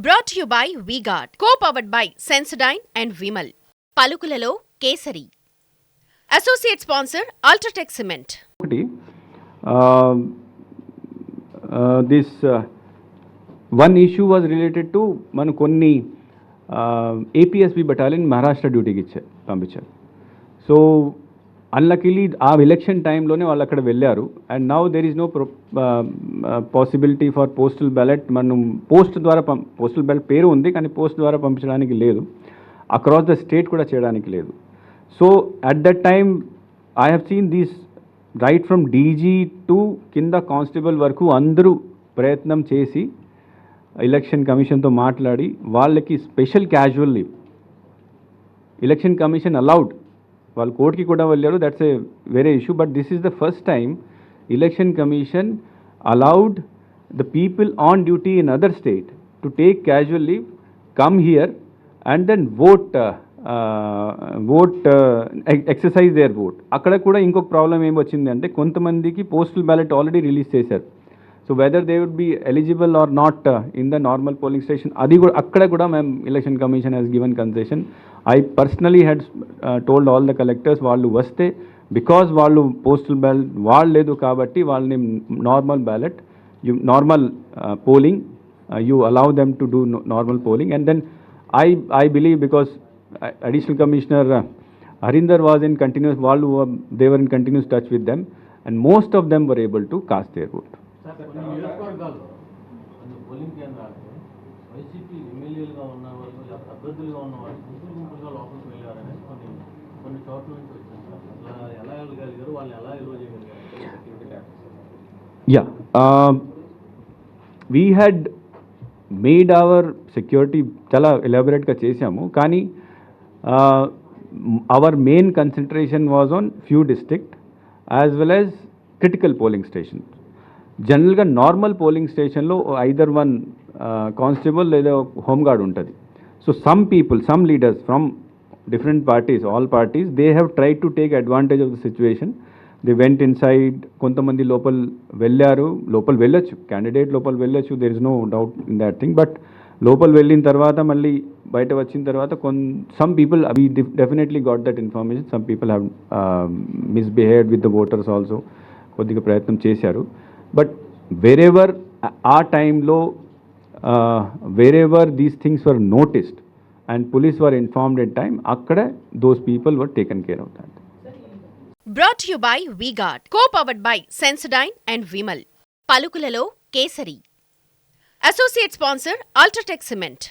Brought to you by V-Guard, co-powered by Sensodyne and Vimal. పలుకులలో Kesari. Associate sponsor Ultratech Cement. This one issue was related to మన కొన్ని APSB battalion Maharashtra డ్యూటీకి పంపించారు. So అన్లకీలీ ఆ election టైంలోనే వాళ్ళు అక్కడ వెళ్ళారు. And now there is no possibility for postal ballot. మనం పోస్ట్ ద్వారా పోస్టల్ బ్యాలెట్ పేరు ఉంది కానీ పోస్ట్ ద్వారా పంపించడానికి లేదు. అక్రాస్ ద స్టేట్ కూడా చేయడానికి లేదు. So at that time I have seen these right from DG to కింద కానిస్టేబుల్ వరకు అందరూ ప్రయత్నం చేసి ఎలక్షన్ కమిషన్తో మాట్లాడి వాళ్ళకి special casual leave election commission allowed. వాళ్ళు కోర్టుకి కూడా వెళ్ళారు. దట్స్ ఏ వేరే issue. But this is the first time election commission allowed the people on duty in other state to take casual leave, come here and then exercise their vote. అక్కడ కూడా ఇంకొక problem ఏం వచ్చింది అంటే కొంతమందికి postal ballot already release చేశారు. So whether they would be eligible or not in the normal polling station, అది కూడా అక్కడ కూడా మేము election commission has given concession. I personally had told all the collectors వాళ్ళు వస్తే బికాజ్ వాళ్ళు పోస్టల్ బ్యాలెట్ వాళ్ళు లేదు కాబట్టి వాళ్ళని normal ballot normal polling you allow them to do normal polling. And then I believe because additional commissioner Harinder was in continues వాళ్ళు they were in continues touch with them and most of them were able to cast their vote. Polling కేంద్రాలకు వైసీపీ ఎమ్మెల్యేలుగా ఉన్న వాళ్ళు లేకపోతే అభ్యర్థులుగా ఉన్న వాళ్ళు గుంపులుగా లోపలికి వెళ్ళారని కొన్ని చోట్ల నుంచి వచ్చింది. అసలు ఎలా వెళ్ళగలిగారు, వాళ్ళు ఎలా ఎలో చేయగలిగారు? Yeah, we had made our security చాలా ఎలాబొరేట్గా చేశాము. కానీ our main concentration was on few district as well as critical polling station. జనరల్గా నార్మల్ పోలింగ్ స్టేషన్లో ఐదర్ వన్ కానిస్టేబుల్ లేదా హోంగార్డ్ ఉంటుంది. So some people, some leaders from different parties, all parties, they have tried to take advantage of the situation. They went in side. కొంతమంది లోపల వెళ్ళారు, లోపల వెళ్ళొచ్చు, candidate లోపల వెళ్ళొచ్చు, there is no doubt in that thing. But లోపల వెళ్ళిన తర్వాత మళ్ళీ బయట వచ్చిన తర్వాత some people we definitely got that information. Some people have misbehaved with the voters also. కొద్దిగా ప్రయత్నం చేశారు. బట్ వేరెవర్ ఆ టైంలో wherever these things were noticed and police were informed in time, అక్కడ those people were taken care of that. Brought to you by V-Guard, co-powered by Sensodyne and Vimal. పలుకులలో Kesari. Associate sponsor Ultratech Cement.